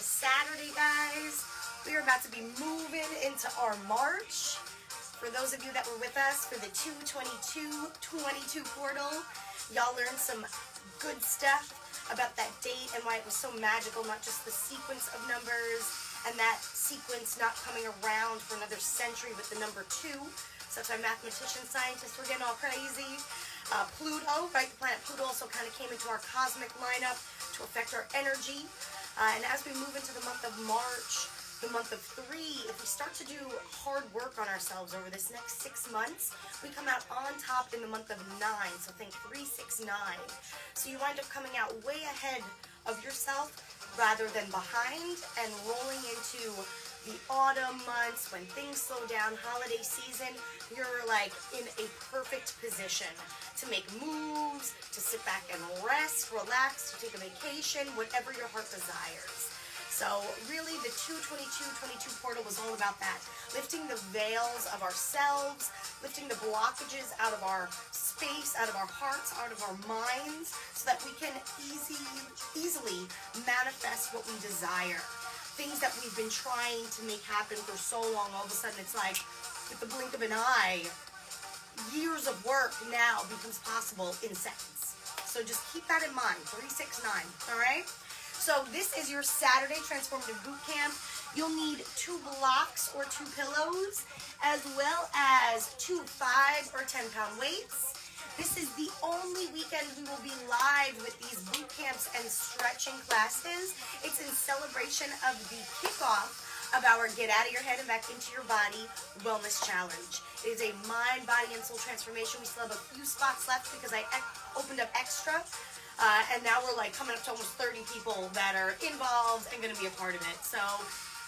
Saturday, guys. We are about to be moving into our March. For those of you that were with us for the 2/22/22 portal, y'all learned some good stuff about that date and why it was so magical, not just the sequence of numbers and that sequence not coming around for another century with the number 2. So that's why mathematicians, scientists were getting all crazy. Pluto, right? The planet Pluto also kind of came into our cosmic lineup to affect our energy. And as we move into the month of March, the month of 3, if we start to do hard work on ourselves over this next 6 months, we come out on top in the month of 9. So think 3, 6, 9. So you wind up coming out way ahead of yourself rather than behind, and rolling into the autumn months when things slow down, holiday season, you're like in a perfect position to make moves, to sit back and rest, relax, to take a vacation, whatever your heart desires. So really the 2/22/22 portal was all about that. Lifting the veils of ourselves, lifting the blockages out of our space, out of our hearts, out of our minds, so that we can easily manifest what we desire. Things that we've been trying to make happen for so long, all of a sudden it's like, with the blink of an eye, years of work now becomes possible in seconds. So just keep that in mind, 3, 6, 9, all right? So this is your Saturday Transformative Bootcamp. You'll need 2 blocks or 2 pillows, as well as 2 5 or 10 pound weights. This is the only weekend we will be live with these boot camps and stretching classes. It's in celebration of the kickoff of our Get Out of Your Head and Back Into Your Body Wellness Challenge. It is a mind, body, and soul transformation. We still have a few spots left because I opened up extra. And now we're like coming up to almost 30 people that are involved and going to be a part of it. So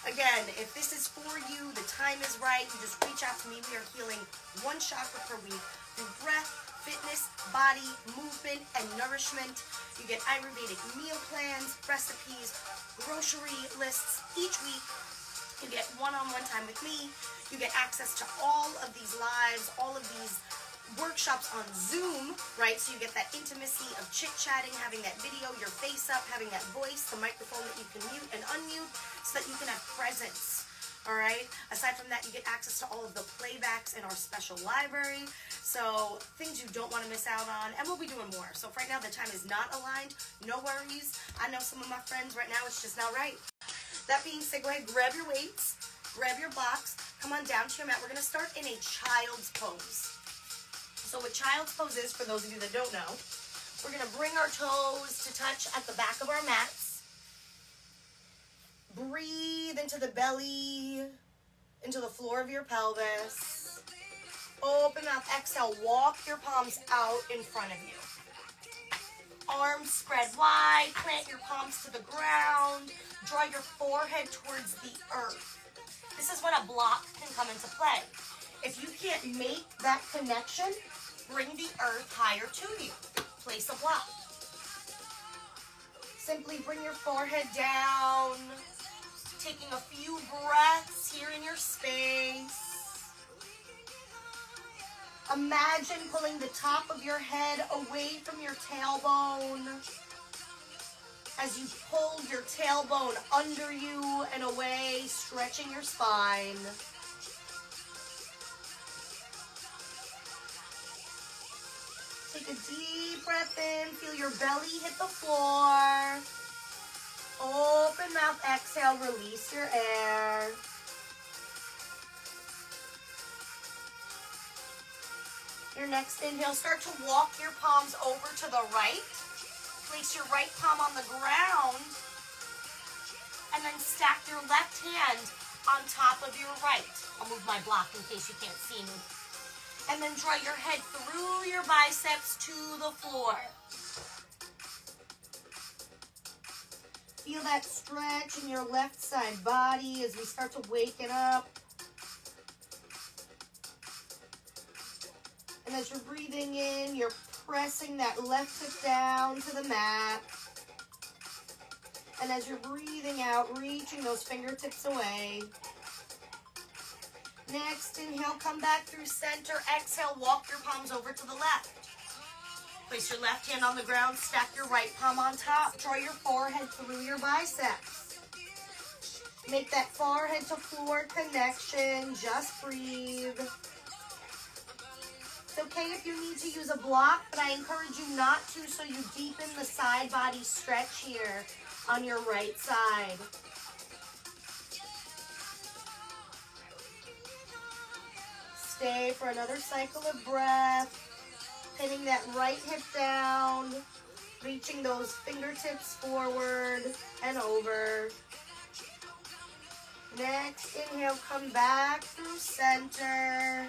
again, if this is for you, the time is right, you just reach out to me. We are healing 1 chakra per week through breath, fitness, body, movement, and nourishment. You get Ayurvedic meal plans, recipes, grocery lists each week. You get one-on-one time with me. You get access to all of these lives, all of these workshops on Zoom, right? So you get that intimacy of chit-chatting, having that video, your face up, having that voice, the microphone that you can mute and unmute so that you can have presence, all right? Aside from that, you get access to all of the playbacks in our special library. So things you don't want to miss out on, and we'll be doing more. So if right now the time is not aligned, no worries. I know some of my friends right now, it's just not right. That being said, go ahead, grab your weights, grab your blocks, come on down to your mat. We're going to start in a child's pose. So what child's pose is, for those of you that don't know, we're going to bring our toes to touch at the back of our mats. Breathe into the belly, into the floor of your pelvis. Open mouth, exhale, walk your palms out in front of you. Arms spread wide, plant your palms to the ground. Draw your forehead towards the earth. This is when a block can come into play. If you can't make that connection, bring the earth higher to you. Place a block. Simply bring your forehead down, taking a few breaths here in your space. Imagine pulling the top of your head away from your tailbone as you pull your tailbone under you and away, stretching your spine. Take a deep breath in, feel your belly hit the floor. Open mouth, exhale, release your air. Your next inhale, start to walk your palms over to the right. Place your right palm on the ground. And then stack your left hand on top of your right. I'll move my block in case you can't see me. And then draw your head through your biceps to the floor. Feel that stretch in your left side body as we start to waken up. And as you're breathing in, you're pressing that left hip down to the mat. And as you're breathing out, reaching those fingertips away. Next, inhale, come back through center. Exhale, walk your palms over to the left. Place your left hand on the ground, stack your right palm on top. Draw your forehead through your biceps. Make that forehead to floor connection. Just breathe. It's okay if you need to use a block, but I encourage you not to, so you deepen the side body stretch here on your right side. Stay for another cycle of breath. Pinning that right hip down. Reaching those fingertips forward and over. Next, inhale, come back through center.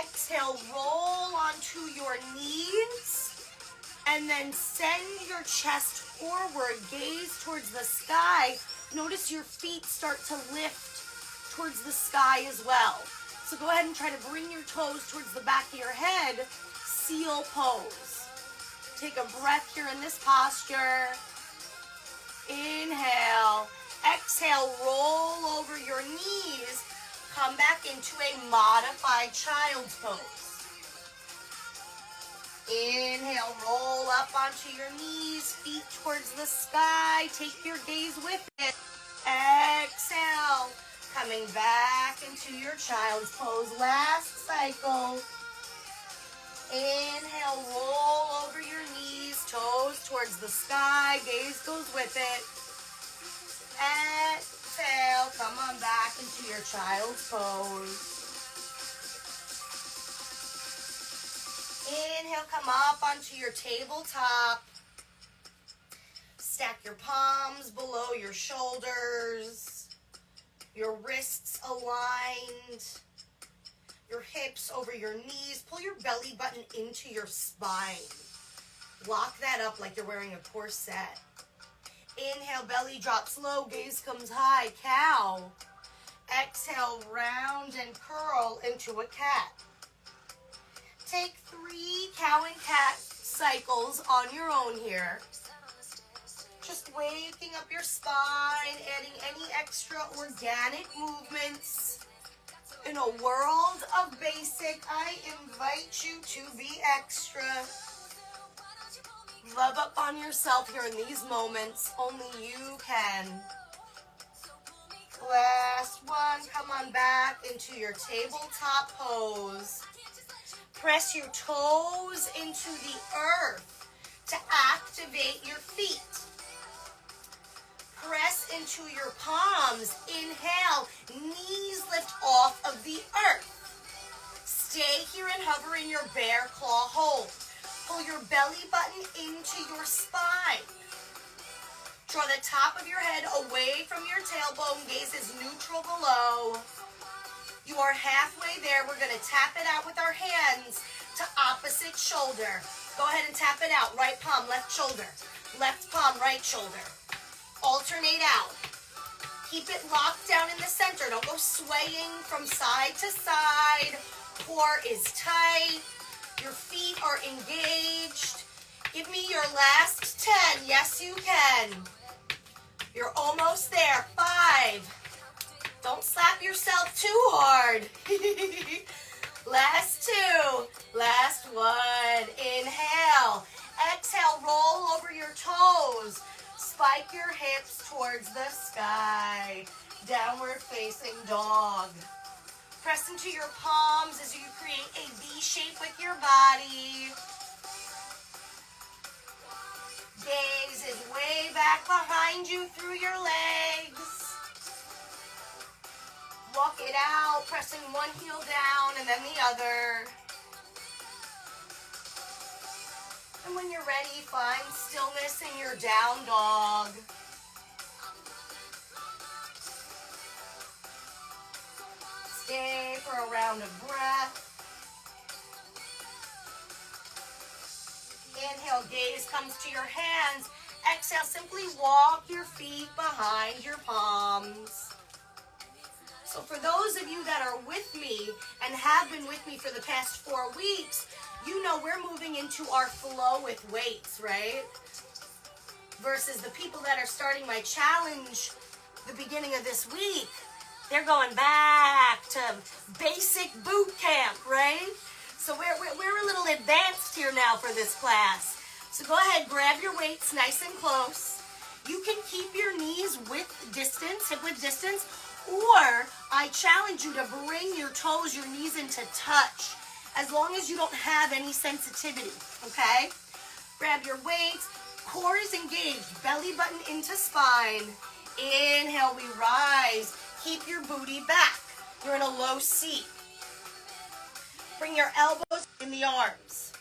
Exhale, roll onto your knees. And then send your chest forward, gaze towards the sky. Notice your feet start to lift towards the sky as well. So go ahead and try to bring your toes towards the back of your head. Seal pose. Take a breath here in this posture. Inhale. Exhale, roll over your knees. Come back into a modified child's pose. Inhale, roll up onto your knees, feet towards the sky. Take your gaze with it. Exhale, coming back into your child's pose. Last cycle. Inhale, roll over your knees, toes towards the sky, gaze goes with it. Exhale, come on back into your child's pose. Inhale, come up onto your tabletop. Stack your palms below your shoulders. Your wrists aligned. Your hips over your knees. Pull your belly button into your spine. Lock that up like you're wearing a corset. Inhale, belly drops low, gaze comes high, cow. Exhale, round and curl into a cat. Take 3 cow and cat cycles on your own here. Just waking up your spine, adding any extra organic movements. In a world of basic, I invite you to be extra. Love up on yourself here in these moments. Only you can. Last one. Come on back into your tabletop pose. Press your toes into the earth to activate your feet. Press into your palms. Inhale. Knees lift off of the earth. Stay here and hover in your bear claw hold. Pull your belly button into your spine. Draw the top of your head away from your tailbone. Gaze is neutral below. You are halfway there. We're going to tap it out with our hands to opposite shoulder. Go ahead and tap it out. Right palm, left shoulder. Left palm, right shoulder. Alternate out. Keep it locked down in the center. Don't go swaying from side to side. Core is tight. Your feet are engaged. Give me your last 10. Yes, you can. You're almost there. 5. Don't slap yourself too hard. Last 2. Last 1. Inhale. Exhale. Roll over your toes. Spike your hips towards the sky. Downward facing dog. Press into your palms as you create a V shape with your body. Gaze is way back behind you through your legs. Walk it out, pressing one heel down and then the other. And when you're ready, find stillness in your down dog. Stay for a round of breath. Inhale, gaze comes to your hands. Exhale, simply walk your feet behind your palms. So for those of you that are with me and have been with me for the past 4 weeks, you know we're moving into our flow with weights, right? Versus the people that are starting my challenge the beginning of this week, they're going back to basic boot camp, right? So we're a little advanced here now for this class. So go ahead, grab your weights nice and close. You can keep your knee knees width distance, hip width distance, or I challenge you to bring your toes, your knees into touch, as long as you don't have any sensitivity, okay? Grab your weights, core is engaged, belly button into spine. Inhale, we rise. Keep your booty back. You're in a low seat. Bring your elbows in the arms.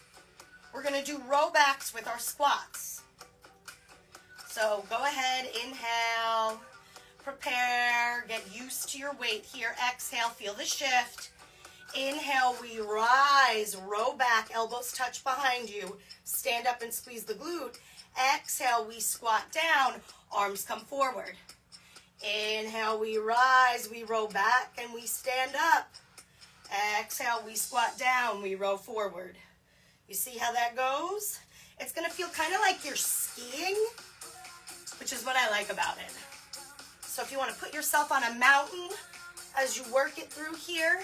We're going to do row backs with our squats. So go ahead, inhale, prepare, get used to your weight here. Exhale, feel the shift. Inhale, we rise, row back, elbows touch behind you. Stand up and squeeze the glute. Exhale, we squat down, arms come forward. Inhale, we rise, we row back, and we stand up. Exhale, we squat down, we row forward. You see how that goes? It's going to feel kind of like you're skiing, which is what I like about it. So if you want to put yourself on a mountain as you work it through here,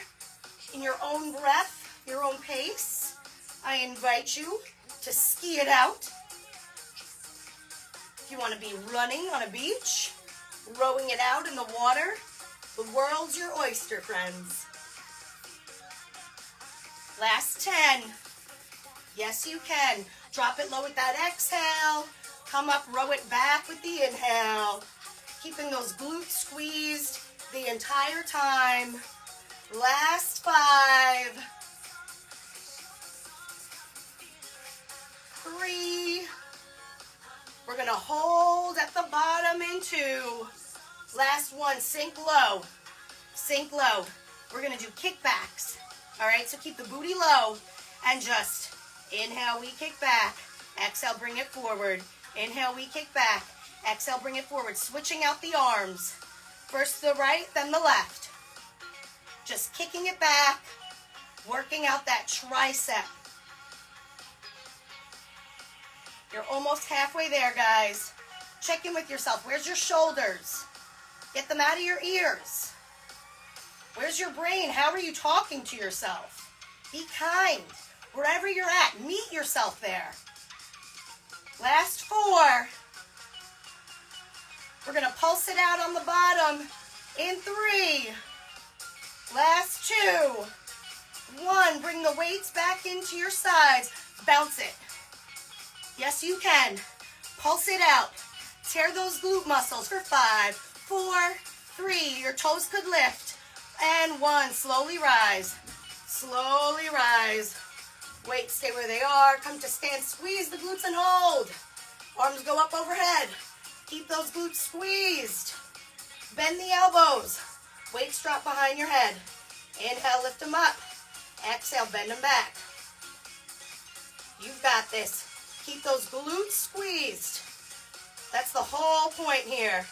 in your own breath, your own pace, I invite you to ski it out. If you want to be running on a beach, rowing it out in the water, the world's your oyster, friends. Last 10. Yes, you can. Drop it low with that exhale. Come up, row it back with the inhale. Keeping those glutes squeezed the entire time. Last 5. 3. We're going to hold at the bottom in 2. Last 1, sink low. Sink low. We're going to do kickbacks. All right, so keep the booty low and just inhale, we kick back. Exhale, bring it forward. Inhale, we kick back. Exhale, bring it forward. Switching out the arms. First the right, then the left. Just kicking it back, working out that tricep. You're almost halfway there, guys. Check in with yourself. Where's your shoulders? Get them out of your ears. Where's your brain? How are you talking to yourself? Be kind. Wherever you're at, meet yourself there. Last 4. We're going to pulse it out on the bottom in 3. Last 2. 1. Bring the weights back into your sides. Bounce it. Yes, you can. Pulse it out. Tear those glute muscles for 5, 4, 3. Your toes could lift. And 1. Slowly rise. Slowly rise. Weights stay where they are. Come to stand. Squeeze the glutes and hold. Arms go up overhead. Keep those glutes squeezed. Bend the elbows. Weights drop behind your head. Inhale, lift them up. Exhale, bend them back. You've got this. Keep those glutes squeezed. That's the whole point here.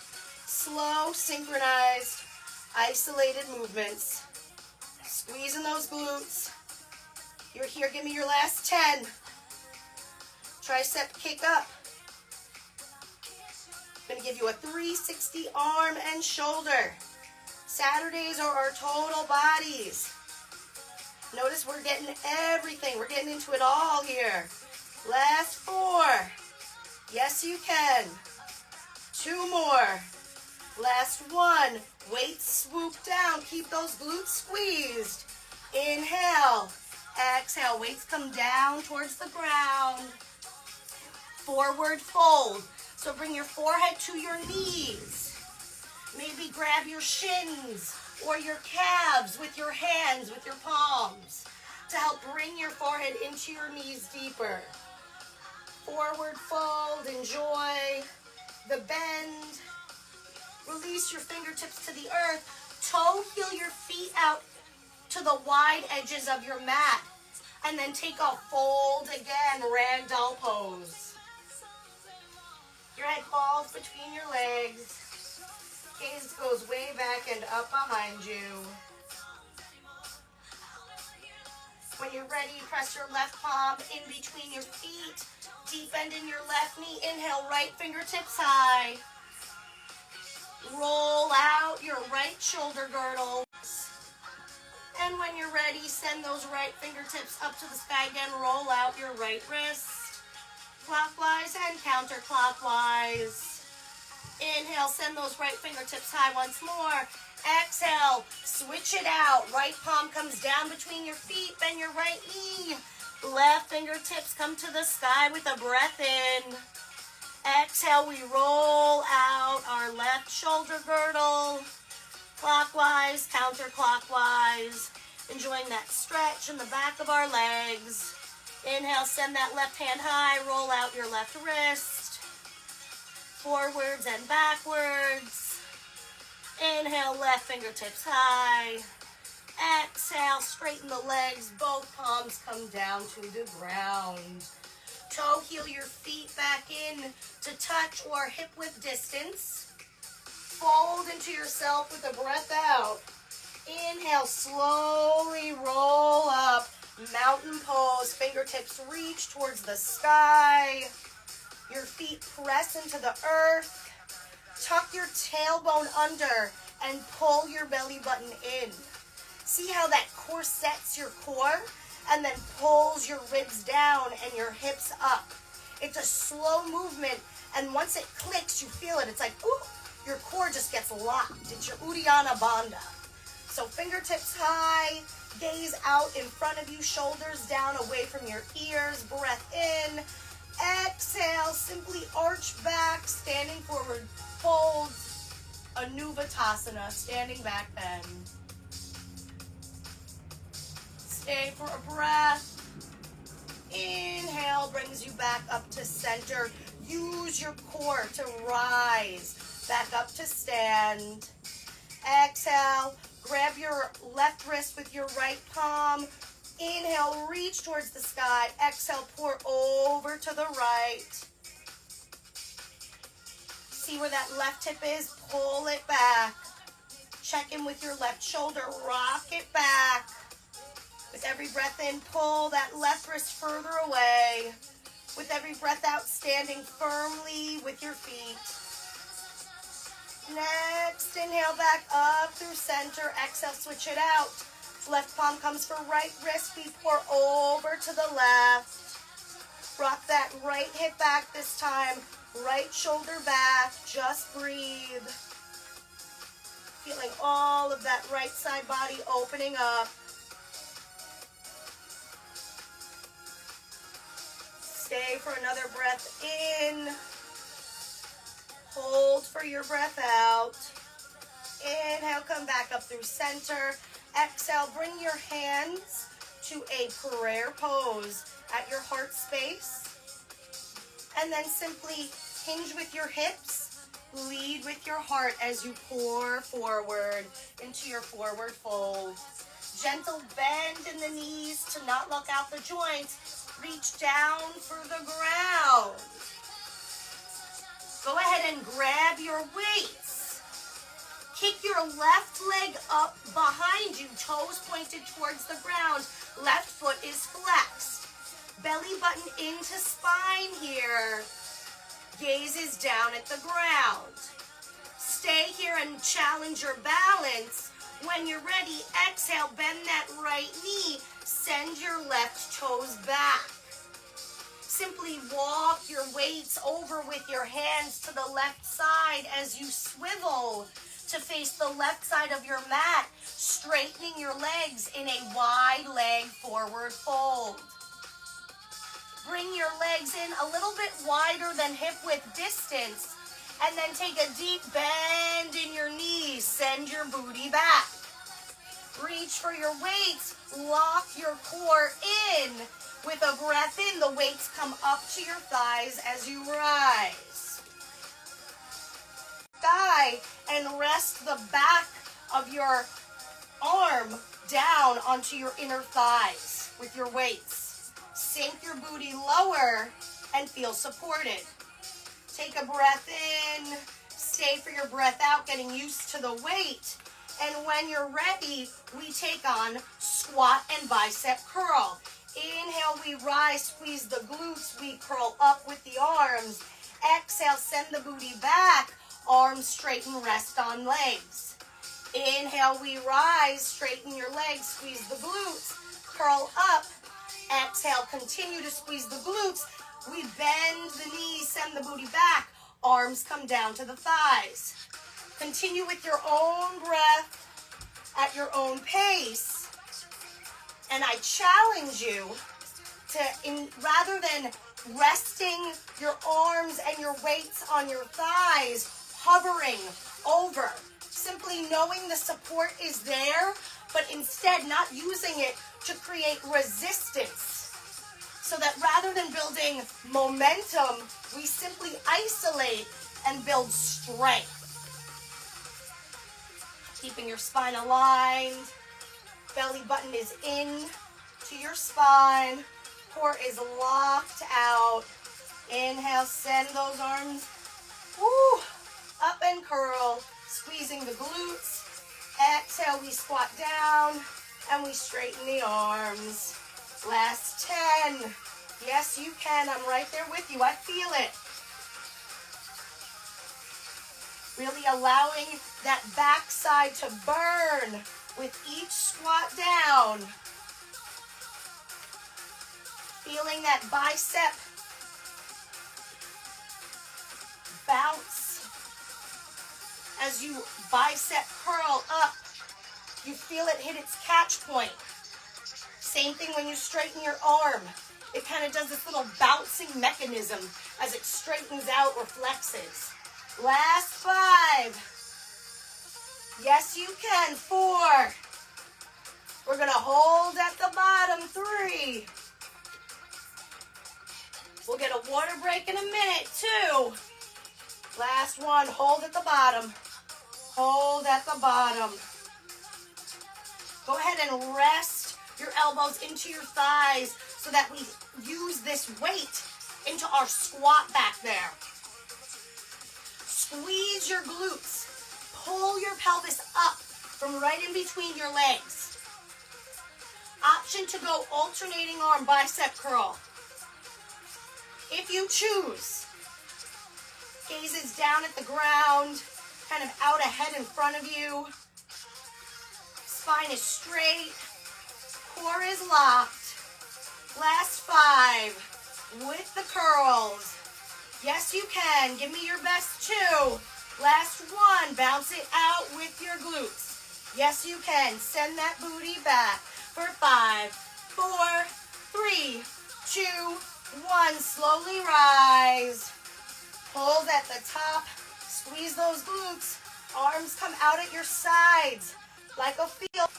Slow, synchronized, isolated movements. Squeezing those glutes. You're here, give me your last 10. Tricep kick up. I'm going to give you a 360 arm and shoulder. Saturdays are our total bodies. Notice we're getting everything. We're getting into it all here. Last 4. Yes, you can. 2 more. Last 1. Weights swoop down. Keep those glutes squeezed. Inhale. Exhale. Weights come down towards the ground. Forward fold. So bring your forehead to your knees. Maybe grab your shins or your calves with your hands, with your palms, to help bring your forehead into your knees deeper. Forward fold, enjoy the bend. Release your fingertips to the earth. Toe heel your feet out to the wide edges of your mat. And then take a fold again, ragdoll pose. Your head falls between your legs. Gaze goes way back and up behind you. When you're ready, press your left palm in between your feet. Deep bend in your left knee. Inhale, right fingertips high. Roll out your right shoulder girdles. And when you're ready, send those right fingertips up to the sky again. Roll out your right wrist. Clockwise and counterclockwise. Inhale. Inhale, send those right fingertips high once more. Exhale, switch it out. Right palm comes down between your feet, bend your right knee. Left fingertips come to the sky with a breath in. Exhale, we roll out our left shoulder girdle. Clockwise, counterclockwise. Enjoying that stretch in the back of our legs. Inhale, send that left hand high. Roll out your left wrist. Forwards and backwards. Inhale, left fingertips high. Exhale, straighten the legs. Both palms come down to the ground. Toe heel your feet back in to touch or hip width distance. Fold into yourself with a breath out. Inhale, slowly roll up. Mountain pose. Fingertips reach towards the sky. Your feet press into the earth. Tuck your tailbone under and pull your belly button in. See how that corsets your core and then pulls your ribs down and your hips up. It's a slow movement, and once it clicks, you feel it. It's like, ooh, your core just gets locked. It's your Uddiyana Bandha. So fingertips high, gaze out in front of you, shoulders down away from your ears, breath in. Exhale, simply arch back, standing forward, fold, Anubatasana, standing back bend. Stay for a breath. Inhale brings you back up to center. Use your core to rise back up to stand. Exhale, grab your left wrist with your right palm. Inhale, reach towards the sky. Exhale, pour over to the right. See where that left hip is? Pull it back. Check in with your left shoulder. Rock it back. With every breath in, pull that left wrist further away. With every breath out, standing firmly with your feet. Next, inhale back up through center. Exhale, switch it out. Left palm comes for right wrist. We pour over to the left. Rock that right hip back this time. Right shoulder back. Just breathe. Feeling all of that right side body opening up. Stay for another breath in. Hold for your breath out. Inhale, come back up through center. Exhale, bring your hands to a prayer pose at your heart space. And then simply hinge with your hips. Lead with your heart as you pour forward into your forward fold. Gentle bend in the knees to not lock out the joints. Reach down for the ground. Go ahead and grab your weights. Kick your left leg up behind you, toes pointed towards the ground. Left foot is flexed. Belly button into spine here. Gaze is down at the ground. Stay here and challenge your balance. When you're ready, exhale, bend that right knee. Send your left toes back. Simply walk your weights over with your hands to the left side as you swivel to face the left side of your mat, straightening your legs in a wide leg forward fold. Bring your legs in a little bit wider than hip width distance, and then take a deep bend in your knees. Send your booty back. Reach for your weights. Lock your core in. With a breath in, the weights come up to your thighs as you rise. Thigh and rest the back of your arm down onto your inner thighs with your weights. Sink your booty lower and feel supported. Take a breath in. Stay for your breath out, getting used to the weight. And when you're ready, we take on squat and bicep curl. Inhale, we rise, squeeze the glutes, we curl up with the arms. Exhale, send the booty back, arms straighten, rest on legs. Inhale, we rise, straighten your legs, squeeze the glutes, curl up. Exhale, continue to squeeze the glutes. We bend the knees, send the booty back, Arms come down to the thighs. Continue with your own breath at your own pace. And I challenge you to, rather than resting your arms and your weights on your thighs, hovering over, simply knowing the support is there, but instead not using it to create resistance. So that rather than building momentum, we simply isolate and build strength. Keeping your spine aligned. Belly button is in to your spine. Core is locked out. Inhale, send those arms up and curl, squeezing the glutes. Exhale, we squat down and we straighten the arms. Last 10. Yes, you can. I'm right there with you. I feel it. Really allowing that backside to burn with each squat down. Feeling that bicep bounce as you bicep curl up. You feel it hit its catch point. Same thing when you straighten your arm. It kind of does this little bouncing mechanism as it straightens out or flexes. Last 5. Yes, you can. 4. We're going to hold at the bottom. 3. We'll get a water break in a minute. 2. Last 1. Hold at the bottom. Hold at the bottom. Go ahead and rest your elbows into your thighs so that we use this weight into our squat back there. Squeeze your glutes. Pull your pelvis up from right in between your legs. Option to go alternating arm bicep curl. If you choose, gaze is down at the ground, kind of out ahead in front of you. Spine is straight. Core is locked. Last 5 with the curls. Yes, you can. Give me your best 2. Last 1. Bounce it out with your glutes. Yes, you can. Send that booty back for 5, 4, 3, 2, 1. Slowly rise. Hold at the top. Squeeze those glutes. Arms come out at your sides like a field.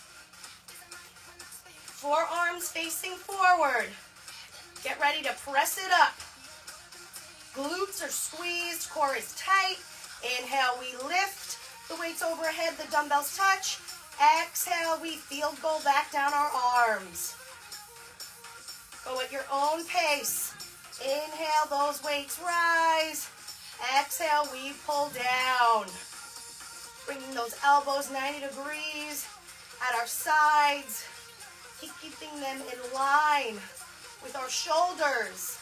Forearms facing forward. Get ready to press it up. Glutes are squeezed, core is tight. Inhale, we lift the weights overhead, the dumbbells touch. Exhale, we field goal back down our arms. Go at your own pace. Inhale, those weights rise. Exhale, we pull down. Bringing those elbows 90 degrees at our sides. Keep keeping them in line with our shoulders.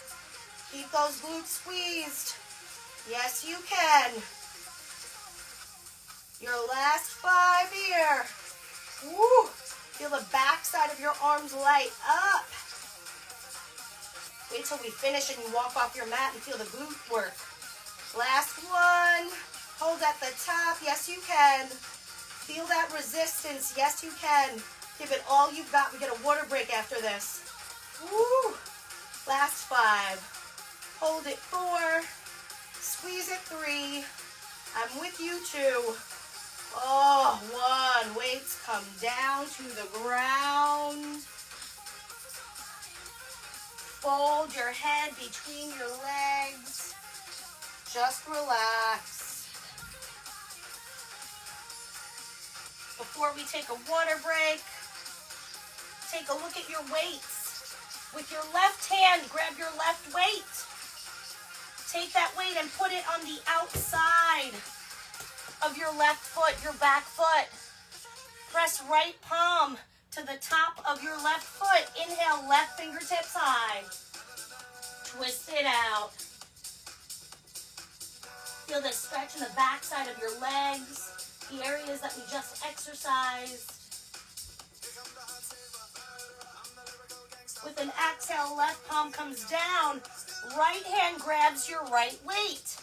Keep those glutes squeezed. Yes, you can. Your last 5 here. Woo! Feel the back side of your arms light up. Wait till we finish and you walk off your mat and feel the glute work. Last 1. Hold at the top. Yes, you can. Feel that resistance. Yes, you can. Give it all you've got. We get a water break after this. Woo! Last 5. Hold it 4. Squeeze it 3. I'm with you 2. Oh, 1. Weights come down to the ground. Fold your head between your legs. Just relax. Before we take a water break, take a look at your weights. With your left hand, grab your left weight. Take that weight and put it on the outside of your left foot, your back foot. Press right palm to the top of your left foot. Inhale, left fingertips high. Twist it out. Feel the stretch in the back side of your legs, the areas that we just exercised. With an exhale, left palm comes down. Right hand grabs your right weight.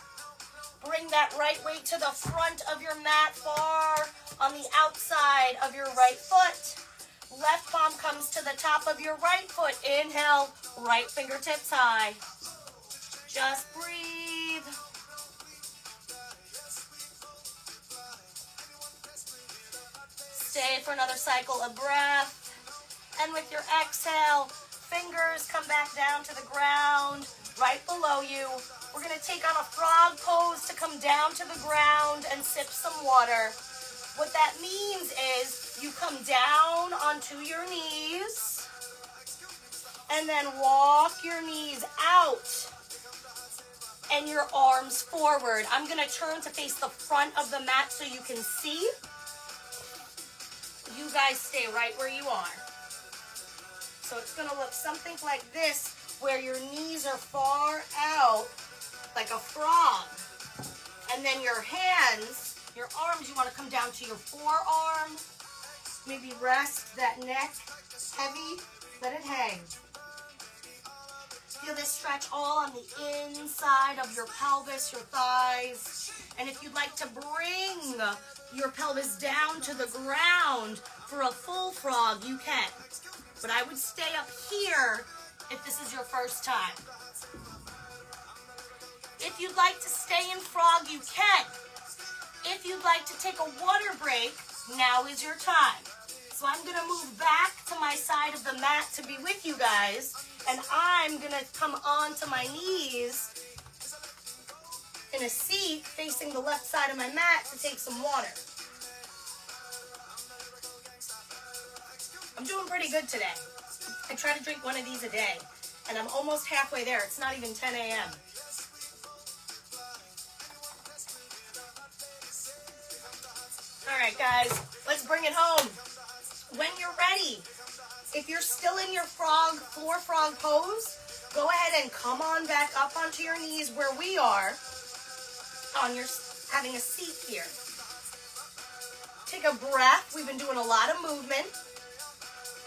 Bring that right weight to the front of your mat, far on the outside of your right foot. Left palm comes to the top of your right foot. Inhale, right fingertips high. Just breathe. Stay for another cycle of breath. And with your exhale, fingers come back down to the ground, right below you. We're going to take on a frog pose to come down to the ground and sip some water. What that means is you come down onto your knees and then walk your knees out and your arms forward. I'm going to turn to face the front of the mat so you can see. You guys stay right where you are. So it's going to look something like this, where your knees are far out like a frog. And then your hands, your arms, you want to come down to your forearm. Maybe rest that neck heavy. Let it hang. Feel this stretch all on the inside of your pelvis, your thighs. And if you'd like to bring your pelvis down to the ground for a full frog, you can. But I would stay up here if this is your first time. If you'd like to stay in frog, you can. If you'd like to take a water break, now is your time. So I'm going to move back to my side of the mat to be with you guys. And I'm going to come onto my knees in a seat facing the left side of my mat to take some water. I'm doing pretty good today. I try to drink one of these a day, and I'm almost halfway there. It's not even 10 a.m. All right, guys, let's bring it home. When you're ready, if you're still in your floor frog pose, go ahead and come on back up onto your knees where we are, having a seat here. Take a breath. We've been doing a lot of movement.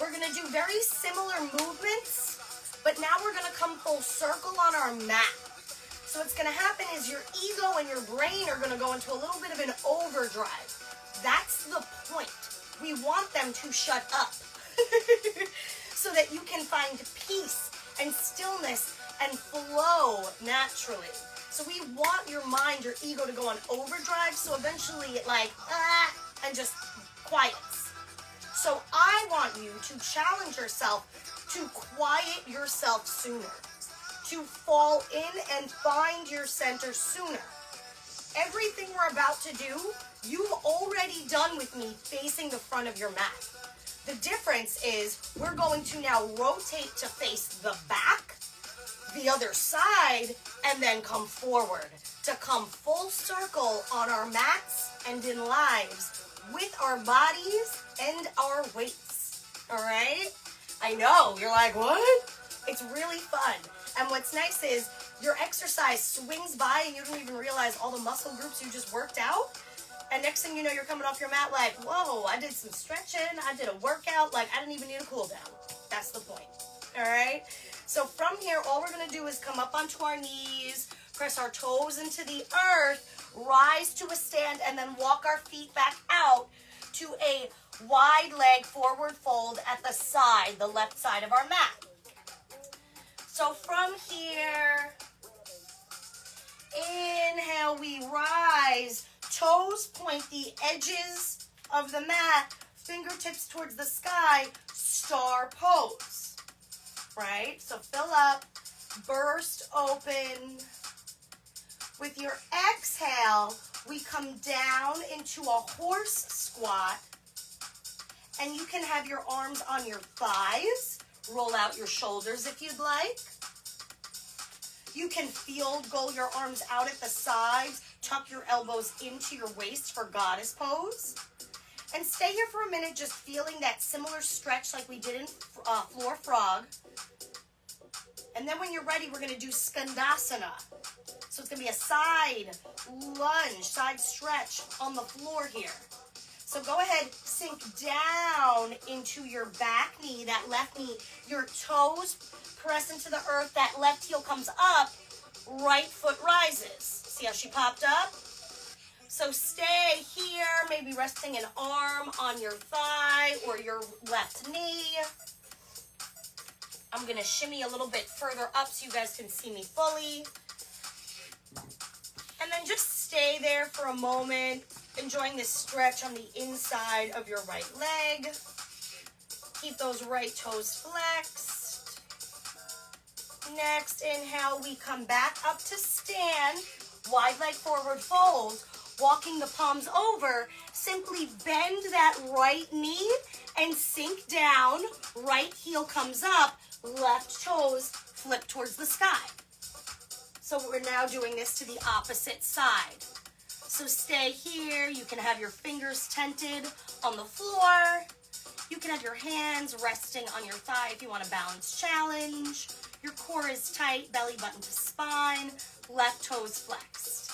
We're going to do very similar movements, but now we're going to come full circle on our mat. So what's going to happen is your ego and your brain are going to go into a little bit of an overdrive. That's the point. We want them to shut up so that you can find peace and stillness and flow naturally. So we want your mind, your ego to go on overdrive, so eventually it and just quiets. So I want you to challenge yourself to quiet yourself sooner, to fall in and find your center sooner. Everything we're about to do, you've already done with me facing the front of your mat. The difference is we're going to now rotate to face the back, the other side, and then come forward to come full circle on our mats and in lives with our bodies and our weights. All right? I know, you're like, what? It's really fun. And what's nice is your exercise swings by and you don't even realize all the muscle groups you just worked out. And next thing you know, you're coming off your mat like, whoa, I did some stretching, I did a workout, like I didn't even need a cool down. That's the point. All right? So from here, all we're going to do is come up onto our knees, press our toes into the earth, rise to a stand, and then walk our feet back out to a wide leg forward fold at the side, the left side of our mat. So from here, inhale, we rise, toes point the edges of the mat, fingertips towards the sky, star pose, right? So fill up, burst open. With your exhale, we come down into a horse squat, and you can have your arms on your thighs, roll out your shoulders if you'd like. You can field goal your arms out at the sides, tuck your elbows into your waist for goddess pose. And stay here for a minute just feeling that similar stretch like we did in floor frog. And then when you're ready, we're going to do Skandasana. So it's going to be a side lunge, side stretch on the floor here. So go ahead, sink down into your back knee, that left knee. Your toes press into the earth, that left heel comes up, right foot rises. See how she popped up? So stay here, maybe resting an arm on your thigh or your left knee. I'm going to shimmy a little bit further up so you guys can see me fully. And then just stay there for a moment, enjoying this stretch on the inside of your right leg. Keep those right toes flexed. Next, inhale, we come back up to stand, wide leg forward fold. Walking the palms over, simply bend that right knee and sink down. Right heel comes up, left toes flip towards the sky. So we're now doing this to the opposite side. So stay here. You can have your fingers tented on the floor. You can have your hands resting on your thigh if you want a balance challenge. Your core is tight, belly button to spine, left toes flexed.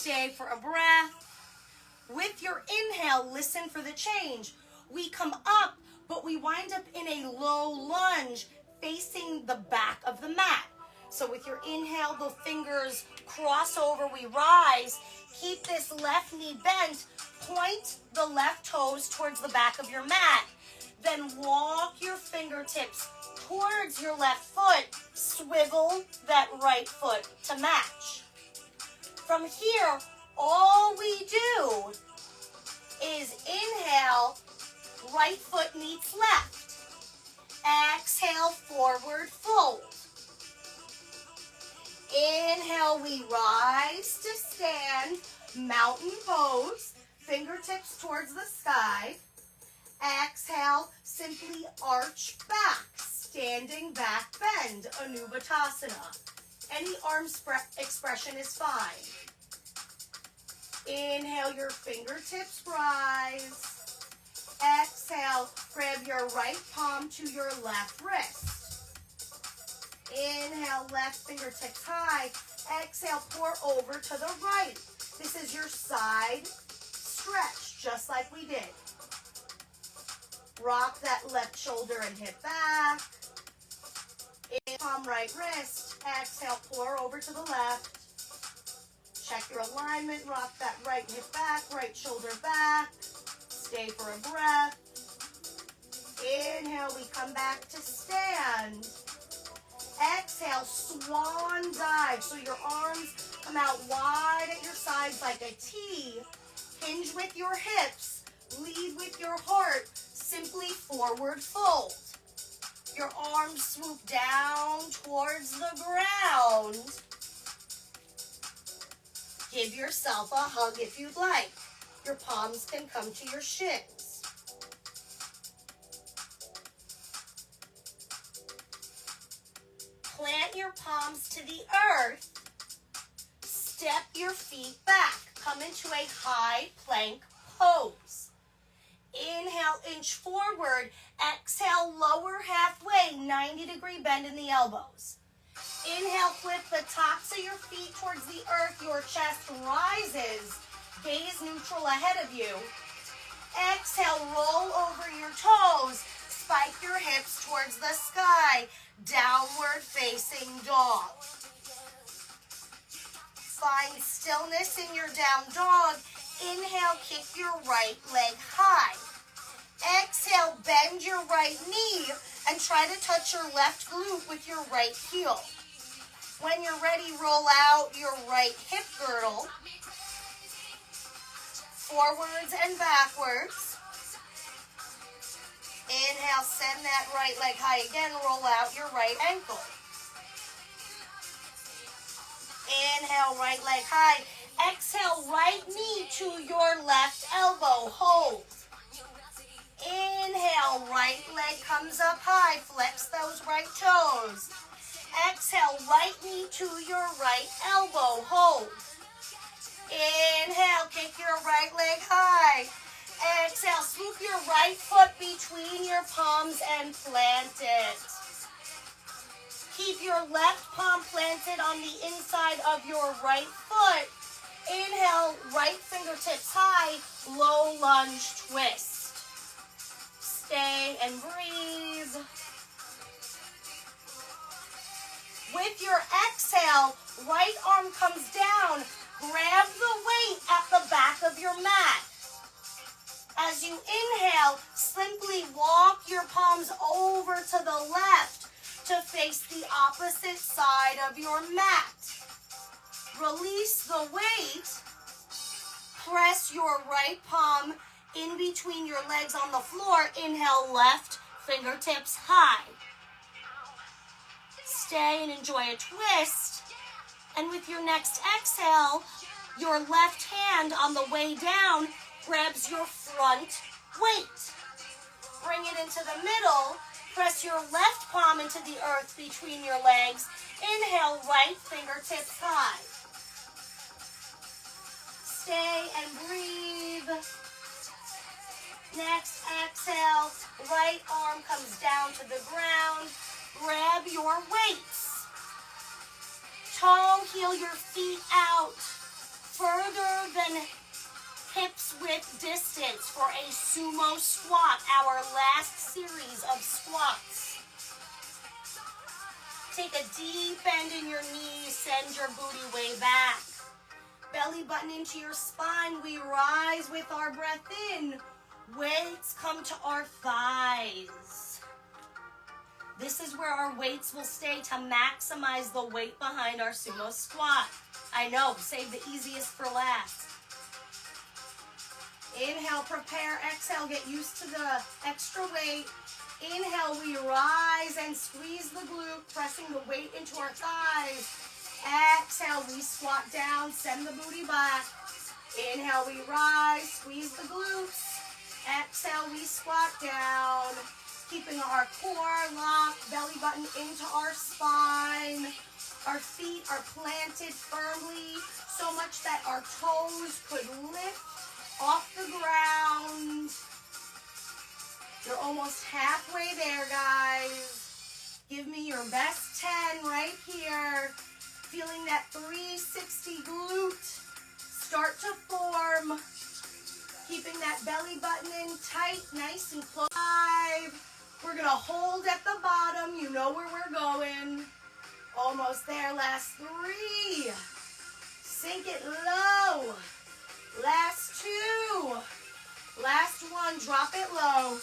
Stay for a breath. With your inhale, listen for the change. We come up, but we wind up in a low lunge facing the back of the mat. So with your inhale, the fingers cross over, we rise. Keep this left knee bent. Point the left toes towards the back of your mat. Then walk your fingertips towards your left foot. Swivel that right foot to match. From here, all we do is inhale, right foot meets left. Exhale, forward fold. Inhale, we rise to stand, mountain pose, fingertips towards the sky. Exhale, simply arch back, standing back bend, Anubatasana. Any arm expression is fine. Inhale, your fingertips rise. Exhale, grab your right palm to your left wrist. Inhale, left fingertips high. Exhale, pour over to the right. This is your side stretch, just like we did. Rock that left shoulder and hip back. Inhale, palm right wrist. Exhale, pour over to the left. Check your alignment. Rock that right hip back, right shoulder back. Stay for a breath. Inhale, we come back to stand. Exhale, Swan Dive. So your arms come out wide at your sides like a T. Hinge with your hips. Lead with your heart. Simply forward fold. Your arms swoop down towards the ground. Give yourself a hug if you'd like. Your palms can come to your shins. Plant your palms to the earth. Step your feet back. Come into a high plank pose. Inhale, inch forward. Exhale, lower halfway, 90-degree bend in the elbows. Inhale, flip the tops of your feet towards the earth. Your chest rises. Gaze neutral ahead of you. Exhale, roll over your toes. Spike your hips towards the sky. Downward facing dog. Find stillness in your down dog. Inhale, kick your right leg high. Exhale, bend your right knee and try to touch your left glute with your right heel. When you're ready, roll out your right hip girdle. Forwards and backwards. Inhale, send that right leg high again. Roll out your right ankle. Inhale, right leg high. Exhale, right knee to your left elbow. Hold. Inhale, right leg comes up high. Flex those right toes. Exhale, right knee to your right elbow. Hold. Inhale, kick your right leg high. Exhale, swoop your right foot between your palms and plant it. Keep your left palm planted on the inside of your right foot. Inhale, right fingertips high, low lunge twist. Stay and breathe. With your exhale, right arm comes down. Grab the weight at the back of your mat. As you inhale, simply walk your palms over to the left to face the opposite side of your mat. Release the weight. Press your right palm in between your legs on the floor. Inhale, left, fingertips high. Stay and enjoy a twist. And with your next exhale, your left hand on the way down grabs your front weight. Bring it into the middle. Press your left palm into the earth between your legs. Inhale, right fingertips high. Stay and breathe. Next exhale, right arm comes down to the ground. Grab your weights. Toe heel your feet out further than hips width distance for a Sumo Squat, our last series of squats. Take a deep bend in your knees, send your booty way back. Belly button into your spine, we rise with our breath in. Weights come to our thighs. This is where our weights will stay to maximize the weight behind our Sumo Squat. I know, save the easiest for last. Inhale, prepare, exhale, get used to the extra weight. Inhale, we rise and squeeze the glute, pressing the weight into our thighs. Exhale, we squat down, send the booty back. Inhale, we rise, squeeze the glutes. Exhale, we squat down, keeping our core locked, belly button into our spine. Our feet are planted firmly, so much that our toes could lift off the ground. You're almost halfway there, guys. Give me your best 10 right here. Feeling that 360 glute start to form. Keeping that belly button in tight, nice and close. 5. We're gonna hold at the bottom. You know where we're going. Almost there. Last 3. Sink it low. Last 2. Last 1. Drop it low.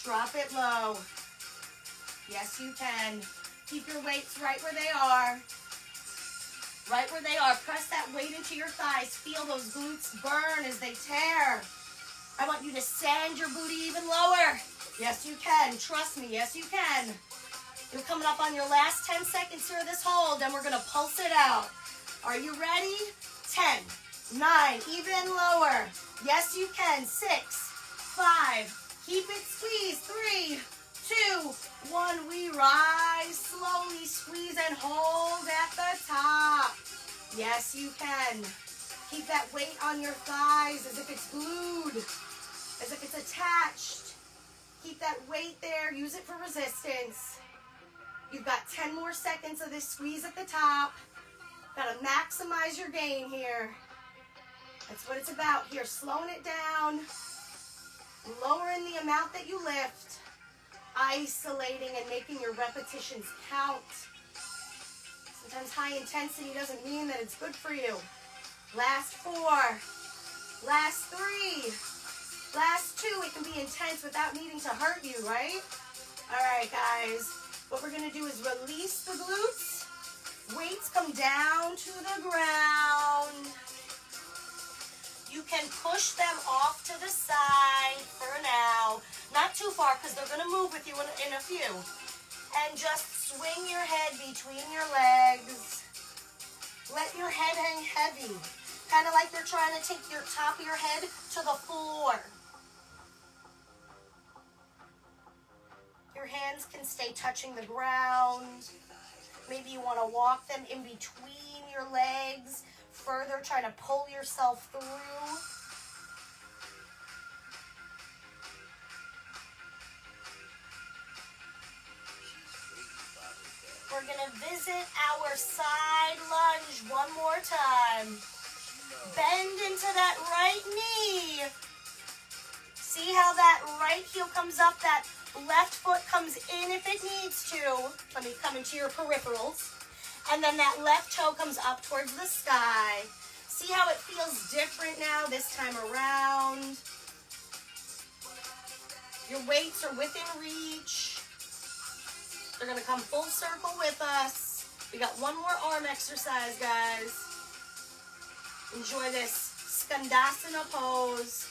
Drop it low. Yes, you can. Keep your weights right where they are. Right where they are. Press that weight into your thighs. Feel those glutes burn as they tear. I want you to send your booty even lower. Yes, you can. Trust me. Yes, you can. You're coming up on your last 10 seconds here of this hold, and we're going to pulse it out. Are you ready? 10, 9, even lower. Yes, you can. 6, 5. Keep it squeezed. 3, 2, 1. We rise. Slowly squeeze and hold at the top. Yes, you can. Keep that weight on your thighs as if it's glued, as if it's attached. Keep that weight there. Use it for resistance. You've got 10 more seconds of this squeeze at the top. Got to maximize your gain here. That's what it's about here. Slowing it down. Lowering the amount that you lift. Isolating and making your repetitions count. Sometimes high intensity doesn't mean that it's good for you. Last 4. Last 3. Last 2. It can be intense without needing to hurt you, right? All right, guys. What we're going to do is release the glutes. Weights come down to the ground. You can push them off to the side for now. Not too far because they're going to move with you in a few. And just swing your head between your legs. Let your head hang heavy. Kind of like you're trying to take your top of your head to the floor. Your hands can stay touching the ground. Maybe you want to walk them in between your legs. Further, trying to pull yourself through. We're going to visit our side lunge one more time. Bend into that right knee. See how that right heel comes up, that Left foot comes in if it needs to. Let me come into your peripherals. And then that left toe comes up towards the sky. See how it feels different now this time around. Your weights are within reach. They're going to come full circle with us. We got one more arm exercise, guys. Enjoy this Skandasana pose.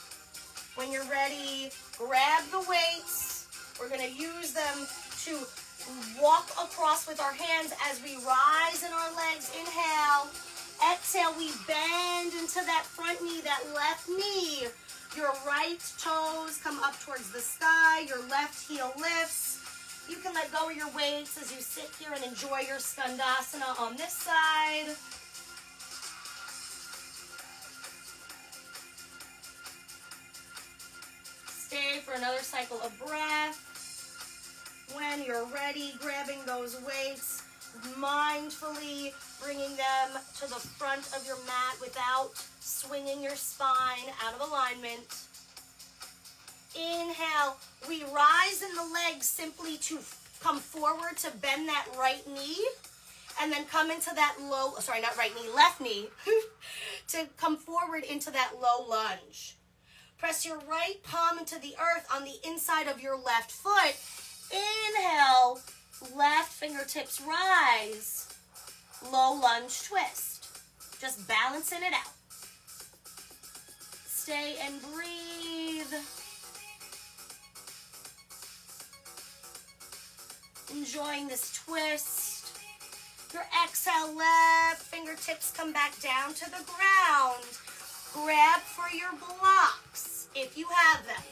When you're ready, grab the weights. We're going to use them to walk across with our hands as we rise in our legs. Inhale. Exhale, we bend into that front knee, that left knee. Your right toes come up towards the sky. Your left heel lifts. You can let go of your weights as you sit here and enjoy your Skandasana on this side. Stay for another cycle of breath. When you're ready, grabbing those weights, mindfully bringing them to the front of your mat without swinging your spine out of alignment. Inhale, we rise in the legs simply to come forward to bend that right knee, and then come into that low, sorry, not right knee, left knee, to come forward into that low lunge. Press your right palm into the earth on the inside of your left foot. Inhale, left fingertips rise. Low lunge twist. Just balancing it out. Stay and breathe. Enjoying this twist. Your exhale, left fingertips come back down to the ground. Grab for your blocks if you have them.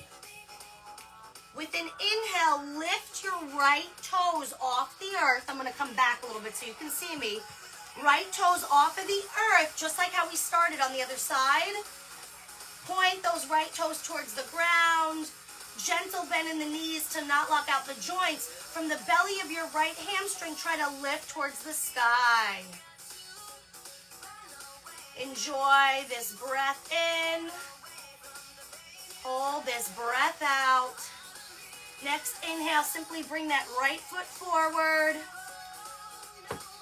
With an inhale, lift your right toes off the earth. I'm going to come back a little bit so you can see me. Right toes off of the earth, just like how we started on the other side. Point those right toes towards the ground. Gentle bend in the knees to not lock out the joints. From the belly of your right hamstring, try to lift towards the sky. Enjoy this breath in. Hold this breath out. Next inhale, simply bring that right foot forward.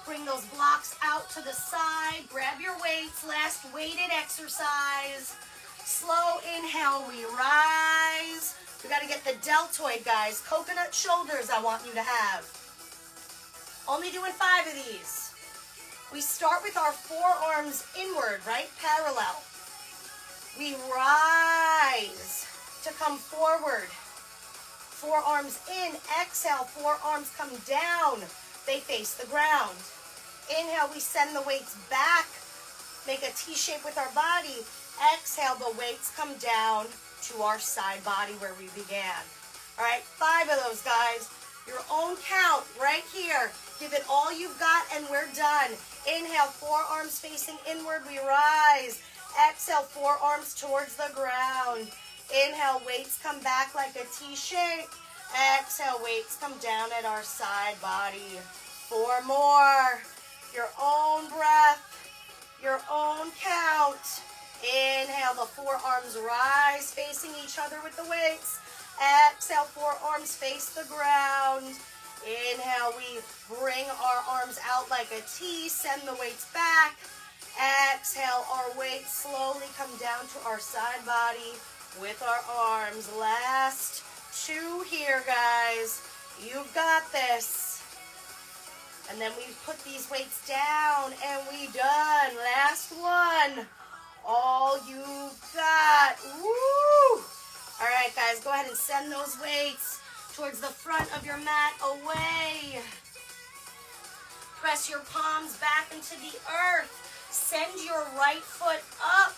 Bring those blocks out to the side. Grab your weights. Last weighted exercise. Slow inhale, we rise. We got to get the deltoid, guys. Coconut shoulders I want you to have. Only doing 5 of these. We start with our forearms inward, right? Parallel. We rise to come forward. Forearms in, exhale, forearms come down. They face the ground. Inhale, we send the weights back. Make a T shape with our body. Exhale, the weights come down to our side body where we began. All right, 5 of those, guys. Your own count right here. Give it all you've got and we're done. Inhale, forearms facing inward, we rise. Exhale, forearms towards the ground. Inhale, weights come back like a T shape. Exhale, weights come down at our side body. 4 more. Your own breath, your own count. Inhale, the forearms rise, facing each other with the weights. Exhale, forearms face the ground. Inhale, we bring our arms out like a T, send the weights back. Exhale, our weights slowly come down to our side body with our arms. Last 2 here, guys. You've got this. And then we put these weights down and we done. Last one. All you've got. Woo! All right, guys, go ahead and send those weights towards the front of your mat, away. Press your palms back into the earth. Send your right foot up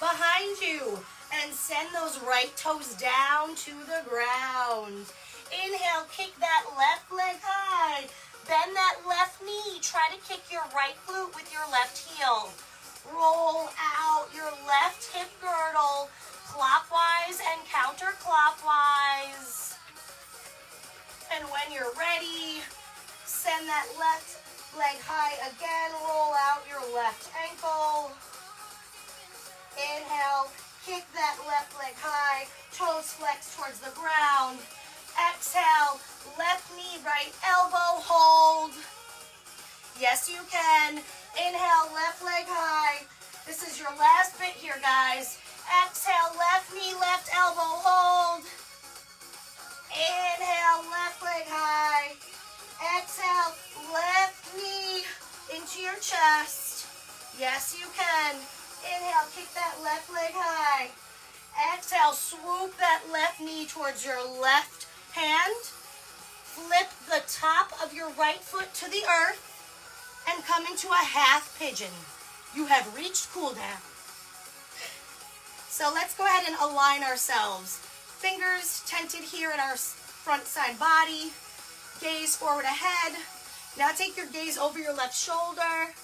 behind you and send those right toes down to the ground. Inhale, kick that left leg high. Bend that left knee. Try to kick your right glute with your left heel. Roll out your left hip girdle clockwise and counterclockwise. And when you're ready, send that left leg high again. Roll out your left ankle. Inhale, kick that left leg high. Toes flex towards the ground. Exhale. right elbow, hold. Yes, you can. Inhale, left leg high. This is your last bit here, guys. Exhale, left knee, left elbow, hold. Inhale, left leg high. Exhale, left knee into your chest. Yes, you can. Inhale, kick that left leg high. Exhale, swoop that left knee towards your left hand. Flip the top of your right foot to the earth and come into a half pigeon. You have reached cool down. So let's go ahead and align ourselves. Fingers tented here at our front side body. Gaze forward ahead. Now take your gaze over your left shoulder.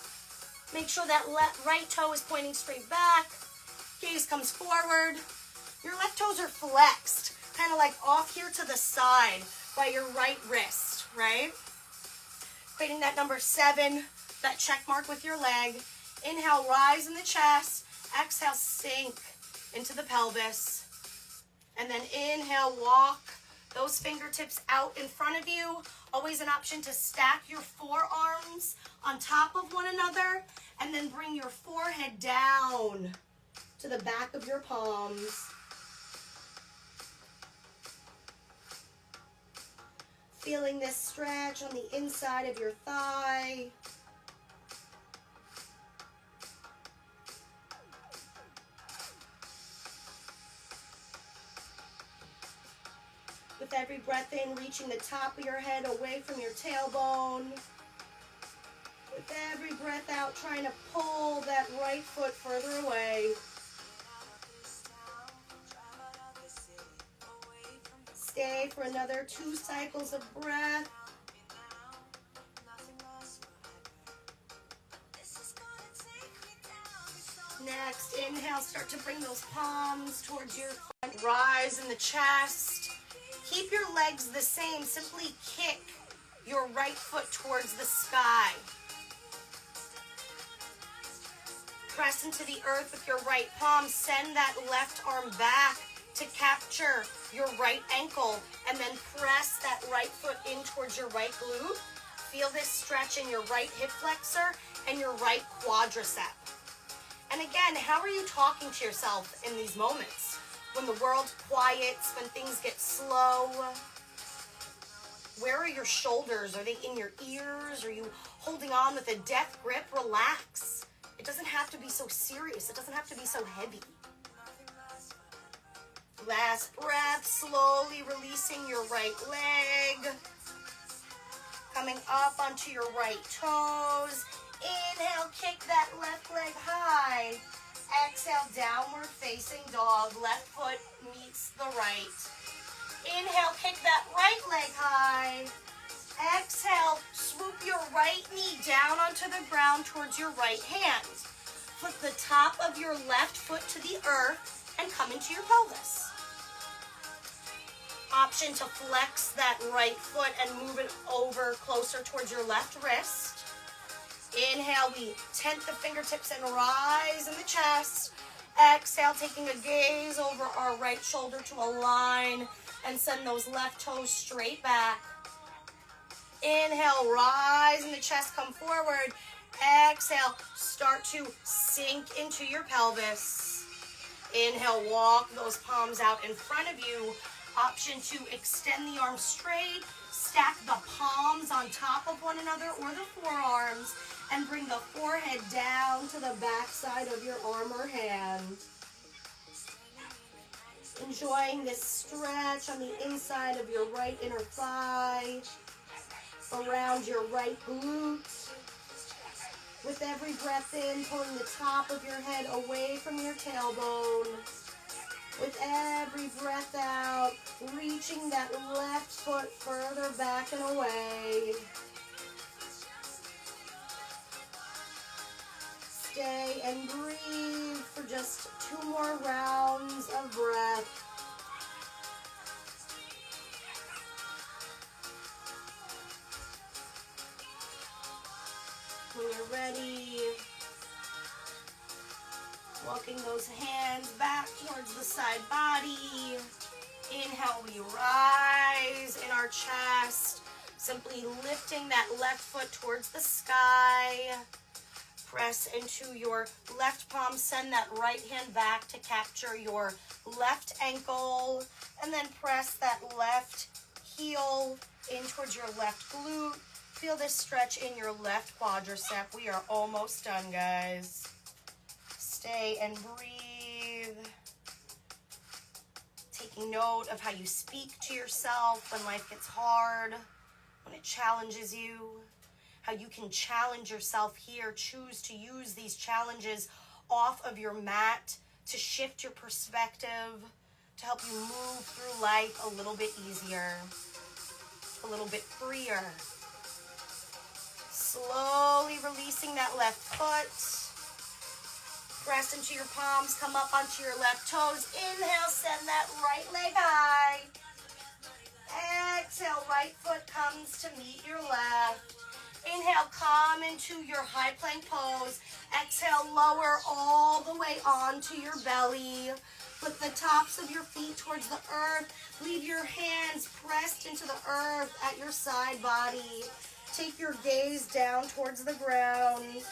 Make sure that right toe is pointing straight back. Gaze comes forward. Your left toes are flexed, kind of like off here to the side by your right wrist, right? Creating that number 7, that check mark with your leg. Inhale, rise in the chest. Exhale, sink into the pelvis. And then inhale, walk those fingertips out in front of you. Always an option to stack your forearms on top of one another and then bring your forehead down to the back of your palms. Feeling this stretch on the inside of your thigh. With every breath in, reaching the top of your head away from your tailbone. With every breath out, trying to pull that right foot further away. Stay for another 2 cycles of breath. Next, inhale, start to bring those palms towards your front. Rise in the chest. Keep your legs the same. Simply kick your right foot towards the sky. Press into the earth with your right palm. Send that left arm back to capture your right ankle, and then press that right foot in towards your right glute. Feel this stretch in your right hip flexor and your right quadricep. And again, how are you talking to yourself in these moments? When the world quiets, when things get slow? Where are your shoulders? Are they in your ears? Are you holding on with a death grip? Relax. It doesn't have to be so serious. It doesn't have to be so heavy. Last breath, slowly releasing your right leg. Coming up onto your right toes. Inhale, kick that left leg high. Exhale, downward facing dog. Left foot meets the right. Inhale, kick that right leg high. Exhale, swoop your right knee down onto the ground towards your right hand. Flip the top of your left foot to the earth and come into your pelvis. Option to flex that right foot and move it over closer towards your left wrist. Inhale, we tent the fingertips and rise in the chest. Exhale, taking a gaze over our right shoulder to align and send those left toes straight back. Inhale, rise in the chest, come forward. Exhale, start to sink into your pelvis. Inhale, walk those palms out in front of you. Option to extend the arms straight, stack the palms on top of one another or the forearms, and bring the forehead down to the back side of your arm or hand. Enjoying this stretch on the inside of your right inner thigh, around your right glute. With every breath in, pulling the top of your head away from your tailbone. With every breath out, reaching that left foot further back and away. Stay and breathe for just 2 more rounds of breath. When you're ready, walking those hands back towards the side body. Inhale, we rise in our chest. Simply lifting that left foot towards the sky. Press into your left palm. Send that right hand back to capture your left ankle. And then press that left heel in towards your left glute. Feel this stretch in your left quadricep. We are almost done, guys. Stay and breathe. Taking note of how you speak to yourself when life gets hard, when it challenges you. How you can challenge yourself here. Choose to use these challenges off of your mat to shift your perspective, to help you move through life a little bit easier, a little bit freer. Slowly releasing that left foot. Press into your palms, come up onto your left toes. Inhale, send that right leg high. Exhale, right foot comes to meet your left. Inhale, come into your high plank pose. Exhale, lower all the way onto your belly. Put the tops of your feet towards the earth. Leave your hands pressed into the earth at your side body. Take your gaze down towards the ground.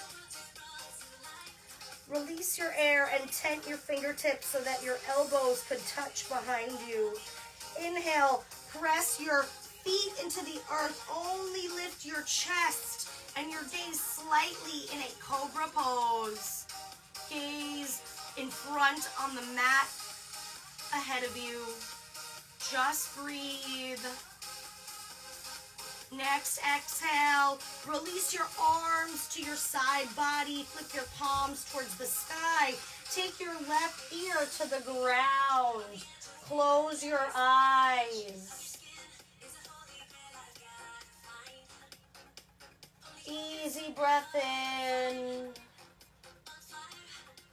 Release your air and tent your fingertips so that your elbows could touch behind you. Inhale, press your feet into the earth. Only lift your chest and your gaze slightly in a cobra pose. Gaze in front on the mat ahead of you. Just breathe. Next, exhale. Release your arms to your side body. Flip your palms towards the sky. Take your left ear to the ground. Close your eyes. Easy breath in.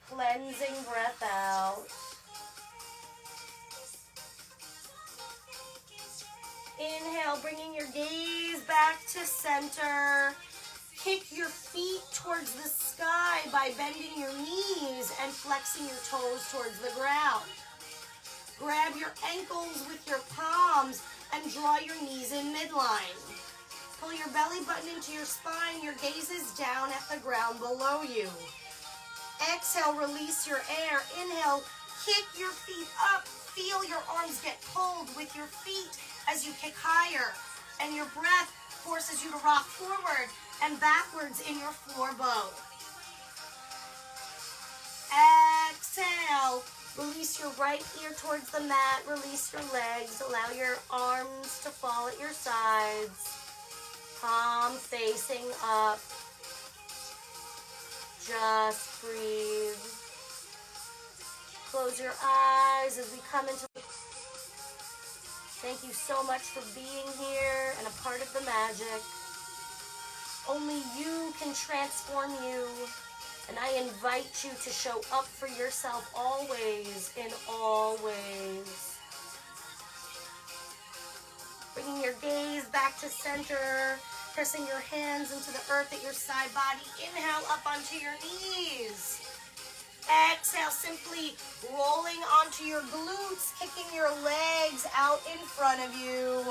Cleansing breath out. Inhale, bringing your gaze back to center. Kick your feet towards the sky by bending your knees and flexing your toes towards the ground. Grab your ankles with your palms and draw your knees in midline. Pull your belly button into your spine. Your gaze is down at the ground below you. Exhale, release your air. Inhale, kick your feet up. Feel your arms get pulled with your feet as you kick higher. And your breath forces you to rock forward and backwards in your floor bow. Exhale. Release your right ear towards the mat. Release your legs. Allow your arms to fall at your sides. Palm facing up. Just breathe. Close your eyes as we come into... Thank you so much for being here and a part of the magic. Only you can transform you. And I invite you to show up for yourself always, in all ways. Bringing your gaze back to center. Pressing your hands into the earth at your side body. Inhale up onto your knees. Exhale, simply rolling onto your glutes, kicking your legs out in front of you.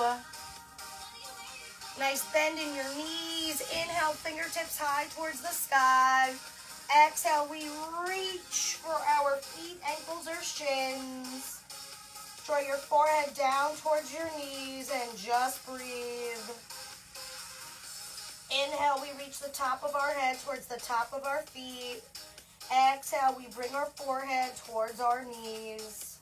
Nice bend in your knees. Inhale, fingertips high towards the sky. Exhale, we reach for our feet, ankles, or shins. Draw your forehead down towards your knees and just breathe. Inhale, we reach the top of our head towards the top of our feet. Exhale, we bring our forehead towards our knees.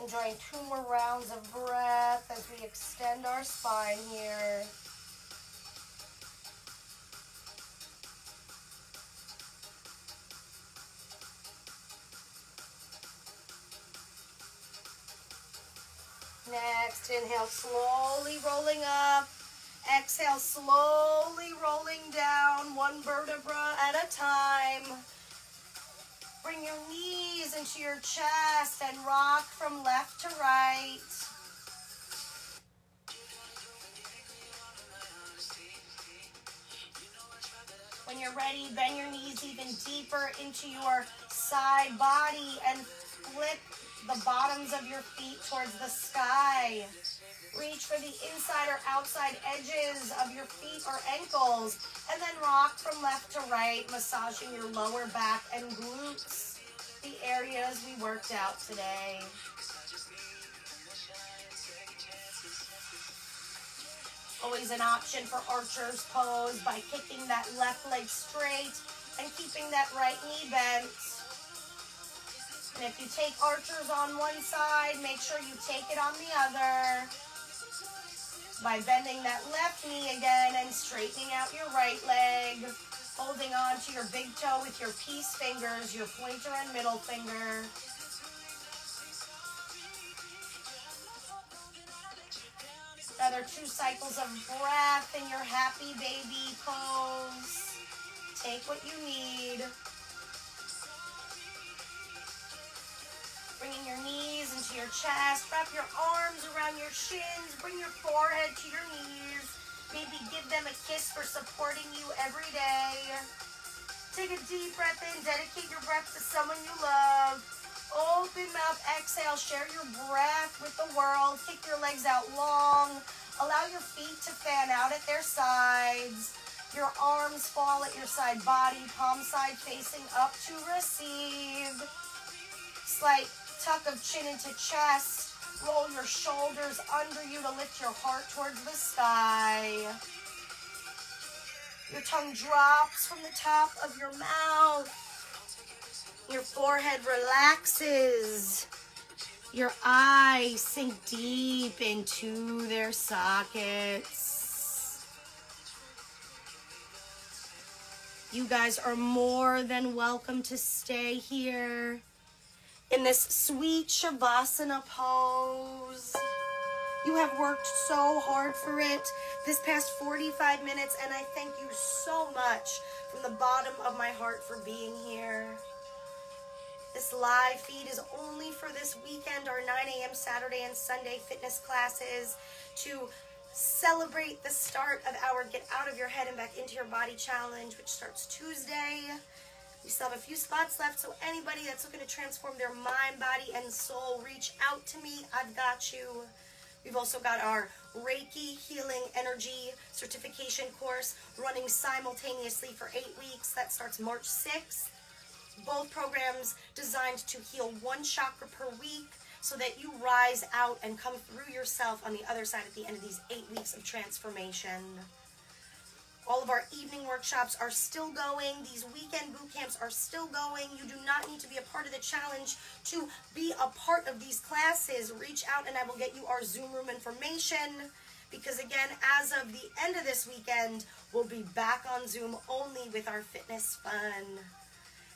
Enjoying 2 more rounds of breath as we extend our spine here. Next, inhale, slowly rolling up. Exhale, slowly rolling down, 1 vertebra at a time. Bring your knees into your chest and rock from left to right. When you're ready, bend your knees even deeper into your side body and flip the bottoms of your feet towards the sky. Reach for the inside or outside edges of your feet or ankles. And then rock from left to right, massaging your lower back and glutes, the areas we worked out today. Always an option for archer's pose by kicking that left leg straight and keeping that right knee bent. And if you take archers on one side, make sure you take it on the other by bending that left knee again and straightening out your right leg, holding on to your big toe with your peace fingers, your pointer and middle finger. Another 2 cycles of breath in your happy baby pose. Take what you need. Bringing your knees into your chest. Wrap your arms around your shins. Bring your forehead to your knees. Maybe give them a kiss for supporting you every day. Take a deep breath in. Dedicate your breath to someone you love. Open mouth, exhale. Share your breath with the world. Kick your legs out long. Allow your feet to fan out at their sides. Your arms fall at your side body. Palm side facing up to receive. Slight tuck of chin into chest. Roll your shoulders under you to lift your heart towards the sky. Your tongue drops from the top of your mouth. Your forehead relaxes. Your eyes sink deep into their sockets. You guys are more than welcome to stay here in this sweet Shavasana pose. You have worked so hard for it this past 45 minutes, and I thank you so much from the bottom of my heart for being here. This live feed is only for this weekend, our 9 a.m. Saturday and Sunday fitness classes to celebrate the start of our Get Out of Your Head and Back Into Your Body challenge, which starts Tuesday. We still have a few spots left, so anybody that's looking to transform their mind, body, and soul, reach out to me. I've got you. We've also got our Reiki Healing Energy Certification course running simultaneously for 8 weeks. That starts March 6th. Both programs designed to heal 1 chakra per week so that you rise out and come through yourself on the other side at the end of these 8 weeks of transformation. All of our evening workshops are still going. These weekend boot camps are still going. You do not need to be a part of the challenge to be a part of these classes. Reach out and I will get you our Zoom room information. Because again, as of the end of this weekend, we'll be back on Zoom only with our fitness fun.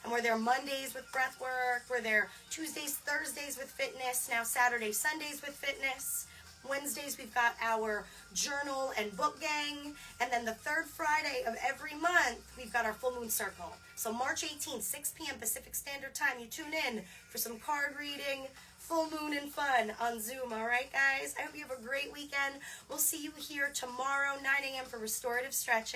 And we're there Mondays with breathwork. We're there Tuesdays, Thursdays with fitness. Now Saturdays, Sundays with fitness. Wednesdays, we've got our journal and book gang. And then the third Friday of every month, we've got our full moon circle. So March 18th, 6 p.m. Pacific Standard Time, you tune in for some card reading, full moon and fun on Zoom. All right, guys? I hope you have a great weekend. We'll see you here tomorrow, 9 a.m. for restorative stretching.